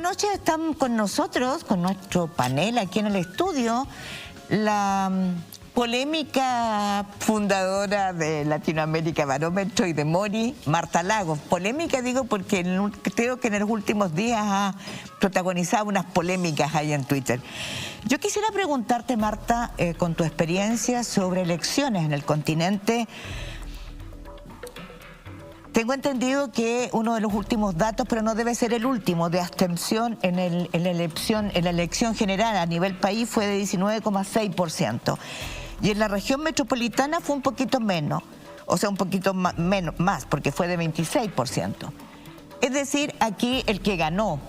esta noche están con nosotros, con nuestro panel aquí en el estudio, la polémica fundadora de Latinoamérica Barómetro y de Mori, Marta Lagos. Polémica digo porque creo que en los últimos días ha protagonizado unas polémicas ahí en Twitter. Yo quisiera preguntarte, Marta, con tu experiencia sobre elecciones en el continente. Tengo entendido que uno de los últimos datos, pero no debe ser el último, de abstención en la elección general a nivel país fue de 19,6%. Y en la región metropolitana fue un poquito menos, o sea, un poquito más, porque fue de 26%. Es decir, aquí el que ganó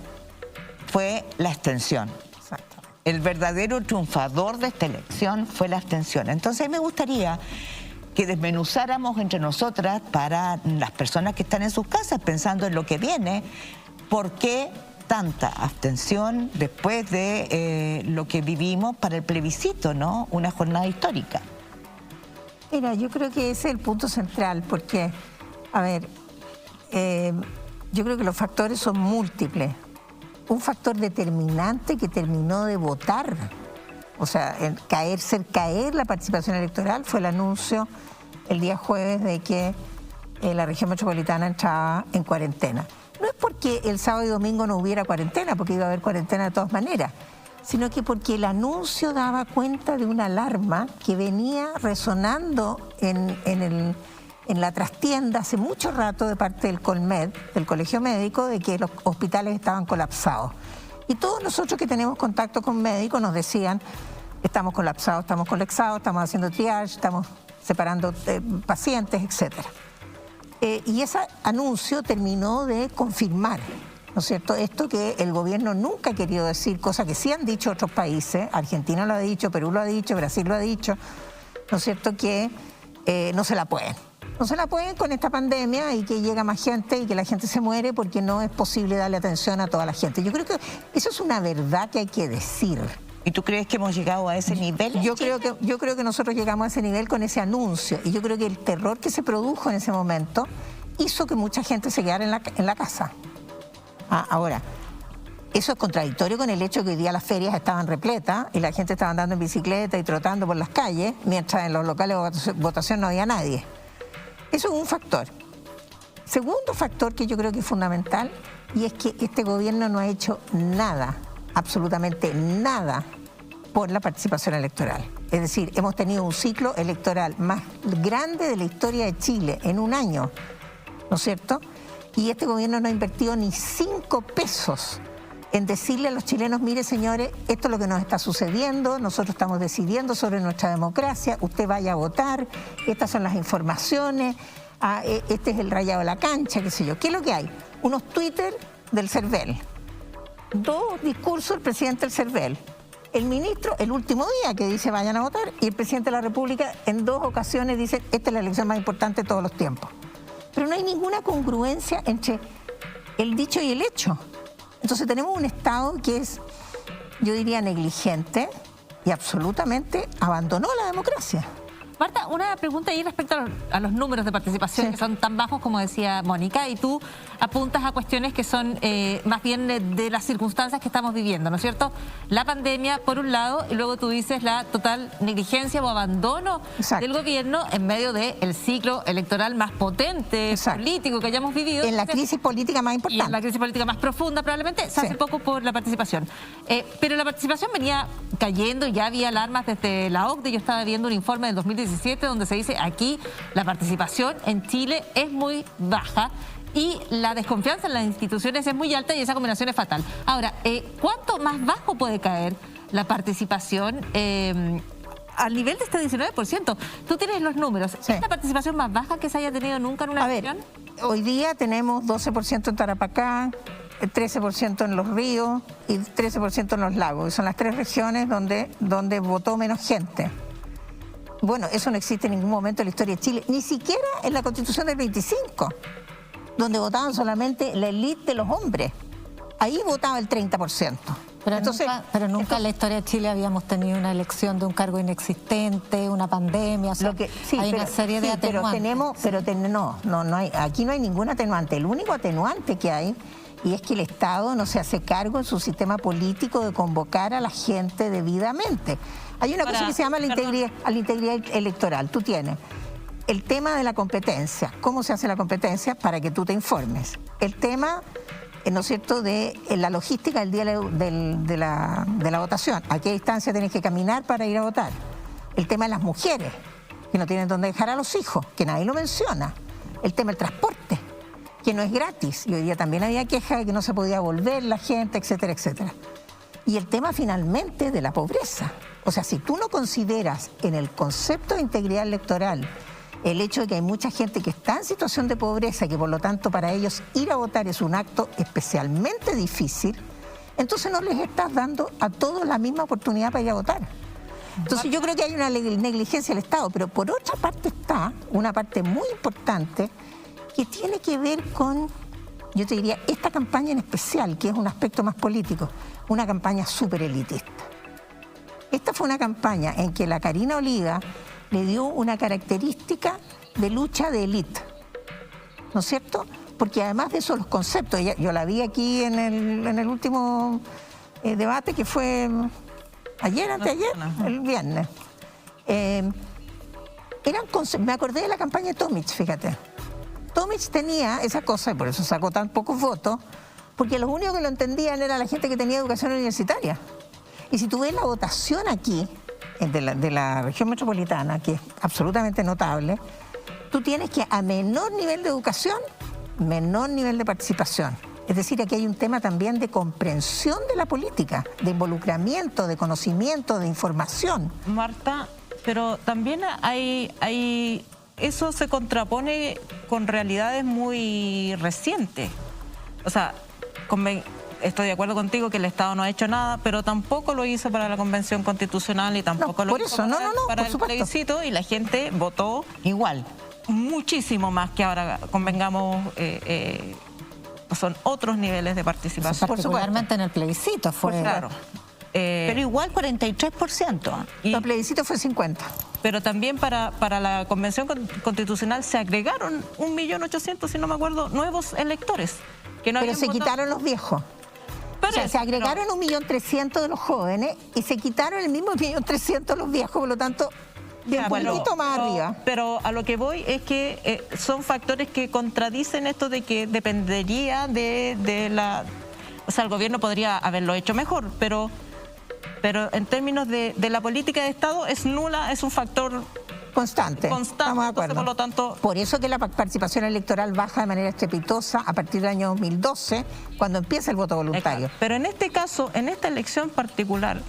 fue la abstención. El verdadero triunfador de esta elección fue la abstención. Entonces, me gustaría que desmenuzáramos entre nosotras, para las personas que están en sus casas pensando en lo que viene, por qué tanta abstención después de lo que vivimos para el plebiscito, ¿no? Una jornada histórica. Mira, yo creo que ese es el punto central, porque, a ver, yo creo que los factores son múltiples. Un factor determinante que terminó de votar, o sea, ser caer la participación electoral, fue el anuncio el día jueves de que la región metropolitana entraba en cuarentena. No es porque el sábado y domingo no hubiera cuarentena, porque iba a haber cuarentena de todas maneras, sino que porque el anuncio daba cuenta de una alarma que venía resonando en la trastienda hace mucho rato de parte del Colmed, del Colegio Médico, de que los hospitales estaban colapsados. Y todos nosotros que tenemos contacto con médicos nos decían: estamos colapsados, estamos haciendo triage, estamos separando pacientes, etcétera. Y ese anuncio terminó de confirmar, ¿no es cierto?, esto que el gobierno nunca ha querido decir, cosa que sí han dicho otros países. Argentina lo ha dicho, Perú lo ha dicho, Brasil lo ha dicho, ¿no es cierto?, que no se la pueden. No se la pueden con esta pandemia y que llega más gente y que la gente se muere porque no es posible darle atención a toda la gente. Yo creo que eso es una verdad que hay que decir. ¿Y tú crees que hemos llegado a ese nivel? Yo creo que nosotros llegamos a ese nivel con ese anuncio, y yo creo que el terror que se produjo en ese momento hizo que mucha gente se quedara en la casa. Ahora, eso es contradictorio con el hecho que hoy día las ferias estaban repletas y la gente estaba andando en bicicleta y trotando por las calles, mientras en los locales de votación no había nadie. Eso es un factor. Segundo factor que yo creo que es fundamental, y es que este gobierno no ha hecho nada, absolutamente nada, por la participación electoral. Es decir, hemos tenido un ciclo electoral más grande de la historia de Chile en un año, ¿no es cierto? Y este gobierno no ha invertido ni 5 pesos en decirle a los chilenos: mire, señores, esto es lo que nos está sucediendo, nosotros estamos decidiendo sobre nuestra democracia, usted vaya a votar, estas son las informaciones, este es el rayado de la cancha, qué sé yo. ¿Qué es lo que hay? Unos Twitter del CERVEL, 2 discursos del presidente del CERVEL, el ministro el último día que dice vayan a votar, y el presidente de la República en 2 ocasiones dice: esta es la elección más importante de todos los tiempos. Pero no hay ninguna congruencia entre el dicho y el hecho. Entonces tenemos un Estado que es, yo diría, negligente y absolutamente abandonó la democracia. Marta, una pregunta ahí respecto a los números de participación, sí, que son tan bajos como decía Mónica, y tú apuntas a cuestiones que son más bien de las circunstancias que estamos viviendo, ¿no es cierto? La pandemia, por un lado, y luego tú dices la total negligencia o abandono, exacto, del gobierno en medio del ciclo electoral más potente, exacto, político que hayamos vivido. En la crisis política más importante. Y en la crisis política más profunda, probablemente, se hace poco por la participación. Pero la participación venía cayendo y ya había alarmas desde la OCDE. Yo estaba viendo un informe del 2017 donde se dice: aquí la participación en Chile es muy baja y la desconfianza en las instituciones es muy alta, y esa combinación es fatal. Ahora, ¿cuánto más bajo puede caer la participación al nivel de este 19%? Tú tienes los números. Sí. ¿Es la participación más baja que se haya tenido nunca en una elección? Hoy día tenemos 12% en Tarapacá, 13% en Los Ríos y 13% en Los Lagos. Son las 3 regiones donde votó menos gente. Bueno, eso no existe en ningún momento en la historia de Chile, ni siquiera en la Constitución del 25, donde votaban solamente la élite de los hombres. Ahí votaba el 30%. Pero nunca en la historia de Chile habíamos tenido una elección de un cargo inexistente, una pandemia, o sea, hay una serie de atenuantes. Pero no hay, aquí no hay ningún atenuante. El único atenuante que hay y es que el Estado no se hace cargo en su sistema político de convocar a la gente debidamente. Hay una cosa que se llama la integridad electoral. Tú tienes el tema de la competencia, cómo se hace la competencia para que tú te informes. El tema, ¿no es cierto?, de la logística del día de la votación. ¿A qué distancia tienes que caminar para ir a votar? El tema de las mujeres, que no tienen dónde dejar a los hijos, que nadie lo menciona. El tema del transporte, que no es gratis. Y hoy día también había queja de que no se podía volver la gente, etcétera, etcétera. Y el tema finalmente de la pobreza. O sea, si tú no consideras en el concepto de integridad electoral el hecho de que hay mucha gente que está en situación de pobreza y que por lo tanto para ellos ir a votar es un acto especialmente difícil, entonces no les estás dando a todos la misma oportunidad para ir a votar. Entonces yo creo que hay una negligencia del Estado, pero por otra parte está una parte muy importante que tiene que ver con, yo te diría, esta campaña en especial, que es un aspecto más político, una campaña súper elitista. Esta fue una campaña en que la Karina Oliva le dio una característica de lucha de élite, ¿no es cierto? Porque además de eso los conceptos, yo la vi aquí en el último debate que fue ayer, anteayer, el viernes. Me acordé de la campaña de Tomic, fíjate. Tomic tenía esa cosa, y por eso sacó tan pocos votos, porque los únicos que lo entendían era la gente que tenía educación universitaria. Y si tú ves la votación aquí, de la región metropolitana, que es absolutamente notable, tú tienes que a menor nivel de educación, menor nivel de participación. Es decir, aquí hay un tema también de comprensión de la política, de involucramiento, de conocimiento, de información. Marta, pero también eso se contrapone con realidades muy recientes. O sea, estoy de acuerdo contigo que el Estado no ha hecho nada, pero tampoco lo hizo para la Convención Constitucional y tampoco lo hizo para el plebiscito, y la gente votó igual, muchísimo más que ahora, convengamos, son otros niveles de participación. Particularmente en el plebiscito fue... Pues claro. Pero igual 43%. El plebiscito fue 50%. Pero también para la Convención Constitucional se agregaron 1.800.000, si no me acuerdo, nuevos electores. Que no pero se quitaron los viejos. O sea, se agregaron 1.300.000 de los jóvenes y se quitaron el mismo 1.300.000 los viejos, por lo tanto, un poquito más arriba. Pero a lo que voy es que son factores que contradicen esto de que dependería de la... O sea, el gobierno podría haberlo hecho mejor, pero en términos de la política de Estado es nula, es un factor... Constante. Estamos de acuerdo. Por lo tanto, por eso que la participación electoral baja de manera estrepitosa a partir del año 2012, cuando empieza el voto voluntario. Pero en este caso, en esta elección particular,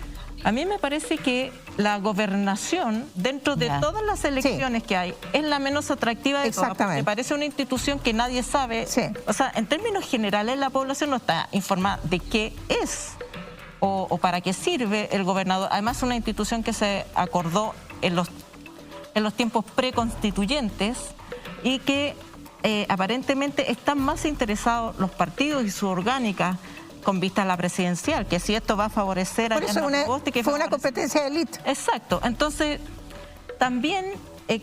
a mí me parece que la gobernación, dentro de todas las elecciones que hay, es la menos atractiva de todas. Porque parece una institución que nadie sabe. Sí. O sea, en términos generales, la población no está informada de qué es o para qué sirve el gobernador. Además, es una institución que se acordó en los tiempos preconstituyentes y que aparentemente están más interesados los partidos y su orgánica con vista a la presidencial, que si esto va a favorecer a Diana Proboste, que fue una competencia de élite. Exacto. Entonces, también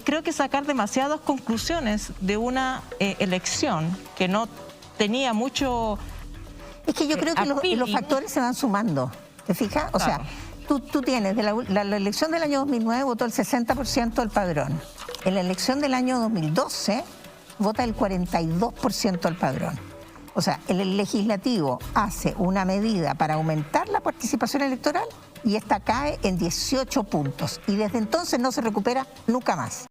creo que sacar demasiadas conclusiones de una elección que no tenía mucho... Es que yo creo que los factores se van sumando, ¿te fijas? O sea, tú tienes, de la elección del año 2009 votó el 60% del padrón. En la elección del año 2012 vota el 42% del padrón. O sea, el legislativo hace una medida para aumentar la participación electoral y esta cae en 18 puntos. Y desde entonces no se recupera nunca más.